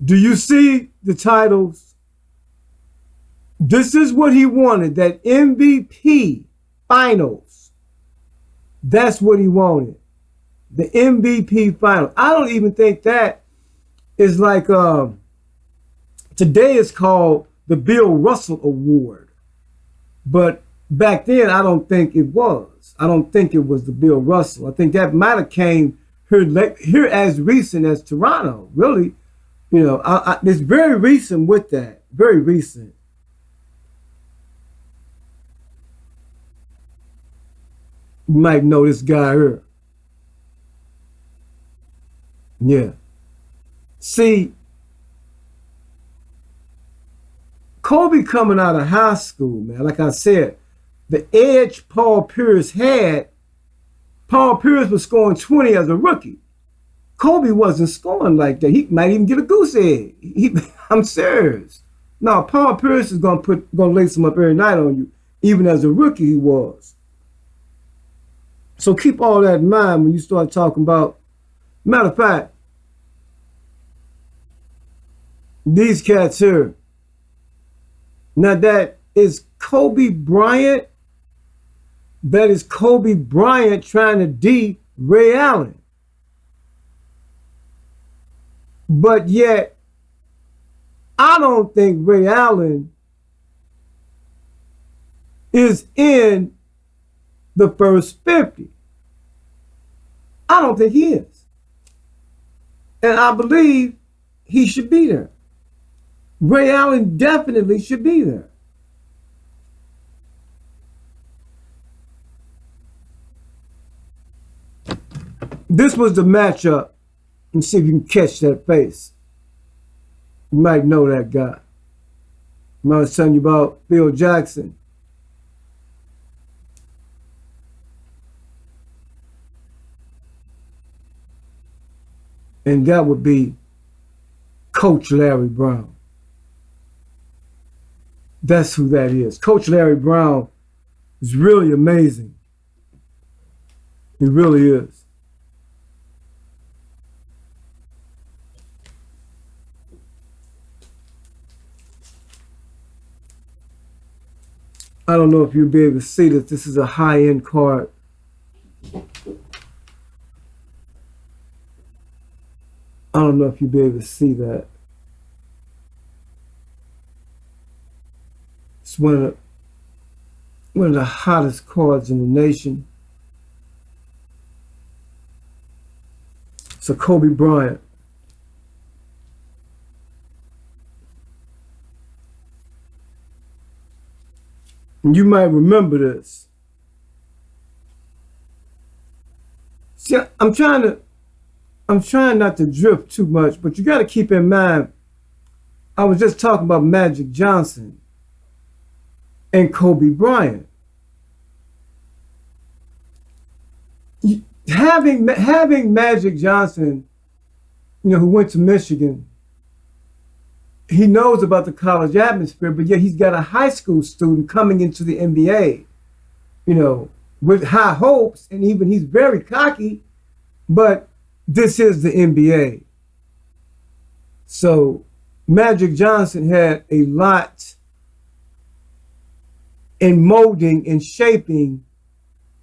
do you see the titles? This is what he wanted, that MVP finals. That's what he wanted. The MVP final. I don't even think that is like, today it's called the Bill Russell Award. But back then, I don't think it was. I don't think it was the Bill Russell. I think that might have came here as recent as Toronto, really. You know, it's very recent with that. Very recent. You might know this guy here. Yeah. See, Kobe coming out of high school, man, like I said, the edge Paul Pierce had, Paul Pierce was scoring 20 as a rookie. Kobe wasn't scoring like that. He might even get a goose egg. I'm serious. No, Paul Pierce is gonna lace him up every night on you, even as a rookie he was. So keep all that in mind when you start talking about, matter of fact, these cats here. Now that is Kobe Bryant. That is Kobe Bryant trying to D Ray Allen. But yet, I don't think Ray Allen is in the first 50. I don't think he is. And I believe he should be there. Ray Allen definitely should be there. This was the matchup. And see if you can catch that face. You might know that guy. I was telling you about Phil Jackson. And that would be Coach Larry Brown. That's who that is. Coach Larry Brown is really amazing. He really is. I don't know if you'll be able to see this. This is a high-end card. I don't know if you'll be able to see that. It's one of the hottest cards in the nation. It's a Kobe Bryant. And you might remember this. See, I'm trying not to drift too much, but you got to keep in mind, I was just talking about Magic Johnson and Kobe Bryant. Having Magic Johnson, who went to Michigan, he knows about the college atmosphere, but yet he's got a high school student coming into the NBA, with high hopes, and even he's very cocky, but this is the NBA. So Magic Johnson had a lot in molding and shaping,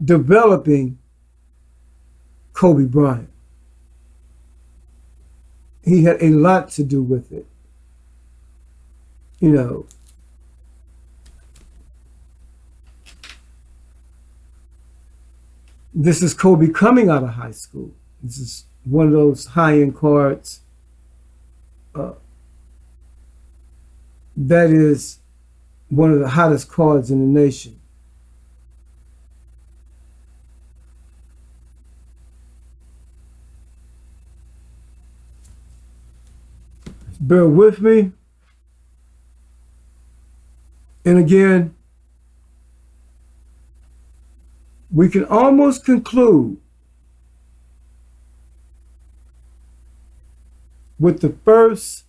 developing Kobe Bryant. He had a lot to do with it. This is Kobe coming out of high school. This is one of those high-end cards. That is one of the hottest cards in the nation. Bear with me. And again, we can almost conclude with the first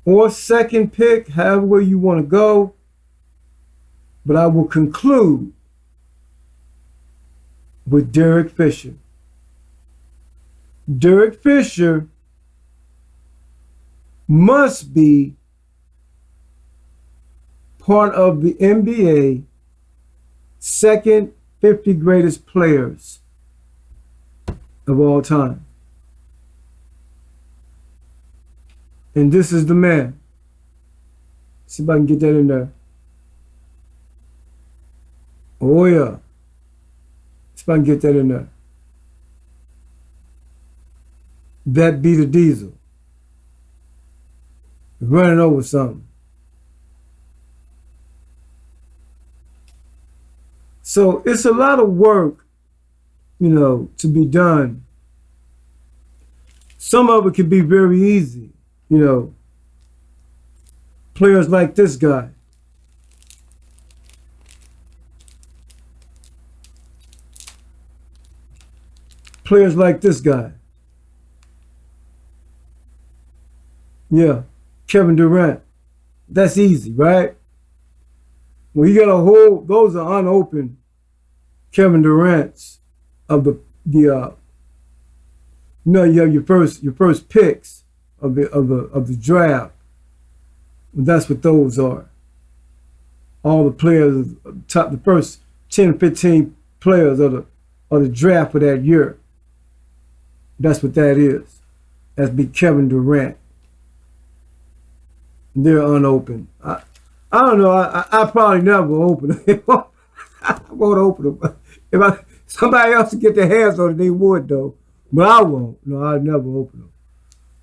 or second pick, however you want to go. But I will conclude with Derek Fisher. Derek Fisher must be part of the NBA second 50 greatest players of all time. And this is the man. See if I can get that in there. Oh yeah. See if I can get that in there. That be the diesel. Running over something. So it's a lot of work, to be done. Some of it can be very easy, Players like this guy. Players like this guy. Yeah, Kevin Durant. That's easy, right? Well, you got a whole, those are unopened Kevin Durant's of you have your first picks of the draft. That's what those are. All the players, the first 10, 15 players of the draft for that year. That's what that is. That's be Kevin Durant. They're unopened. I don't know. I probably never open them. I won't open them. If somebody else would get their hands on it, they would though. But I won't. No, I'll never open them.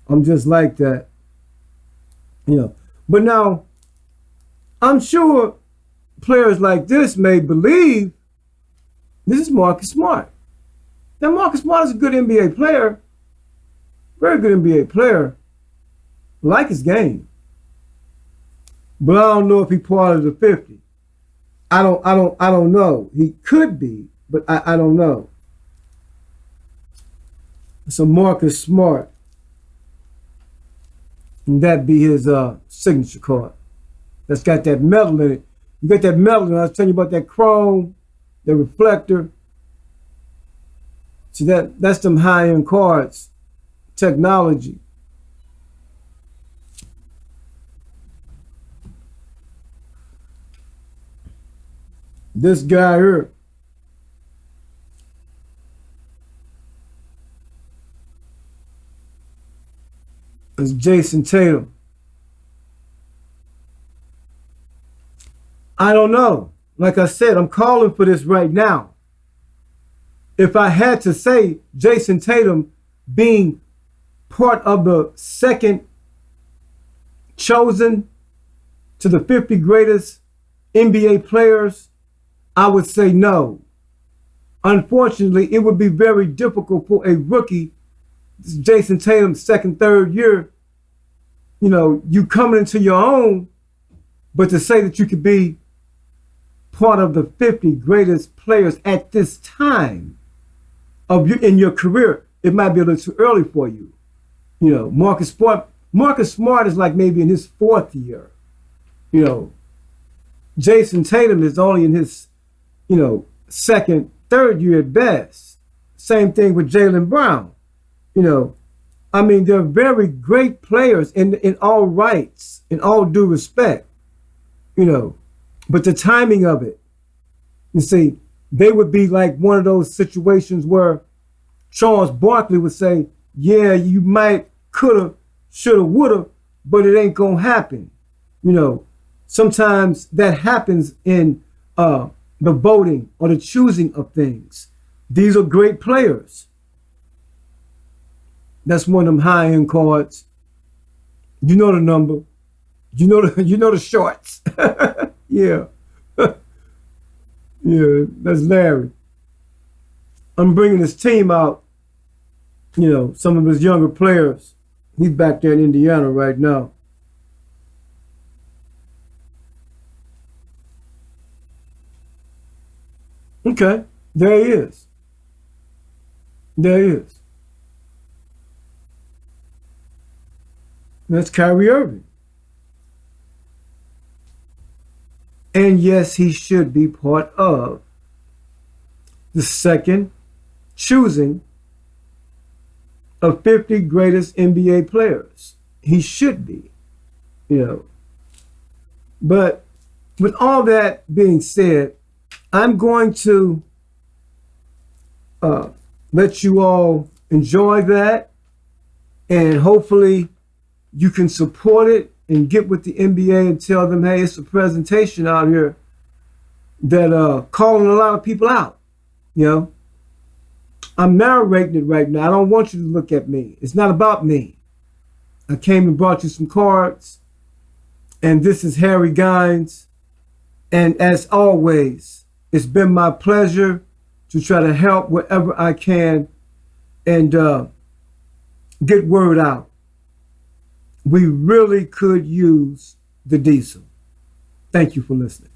I'm just like that. But now, I'm sure players like this may believe this is Marcus Smart. Now, Marcus Smart is a good NBA player. Very good NBA player. I like his game. But I don't know if he's part of the 50. I don't know. He could be, but I don't know. So Marcus Smart. And that be his signature card. That's got that metal in it. You got that metal in it. I was telling you about that chrome, the reflector. See, that's them high-end cards. Technology. This guy here. Is Jason Tatum. I don't know. Like I said, I'm calling for this right now. If I had to say Jason Tatum being part of the second chosen to the 50 greatest NBA players, I would say no. Unfortunately, it would be very difficult for a rookie, Jason Tatum's second, third year, you coming into your own, but to say that you could be part of the 50 greatest players at this time in your career, it might be a little too early for you. Marcus Smart is like maybe in his fourth year. Jason Tatum is only in his, second, third year at best. Same thing with Jaylen Brown. They're very great players in all rights, in all due respect, but the timing of it, you see, they would be like one of those situations where Charles Barkley would say, yeah, you might, coulda, shoulda, woulda, but it ain't gonna happen. Sometimes that happens in the voting or the choosing of things. These are great players. That's one of them high-end cards. You know the number. You know the shorts. Yeah. Yeah, that's Larry. I'm bringing his team out, some of his younger players. He's back there in Indiana right now. Okay, there he is. There he is. That's Kyrie Irving. And yes, he should be part of the second choosing of 50 greatest NBA players. He should be, But with all that being said, I'm going to let you all enjoy that, and hopefully you can support it and get with the NBA and tell them, hey, it's a presentation out here that calling a lot of people out. I'm narrating it right now. I don't want you to look at me. It's not about me. I came and brought you some cards, and this is Harry Gines. And as always, it's been my pleasure to try to help wherever I can and get word out. We really could use the diesel. Thank you for listening.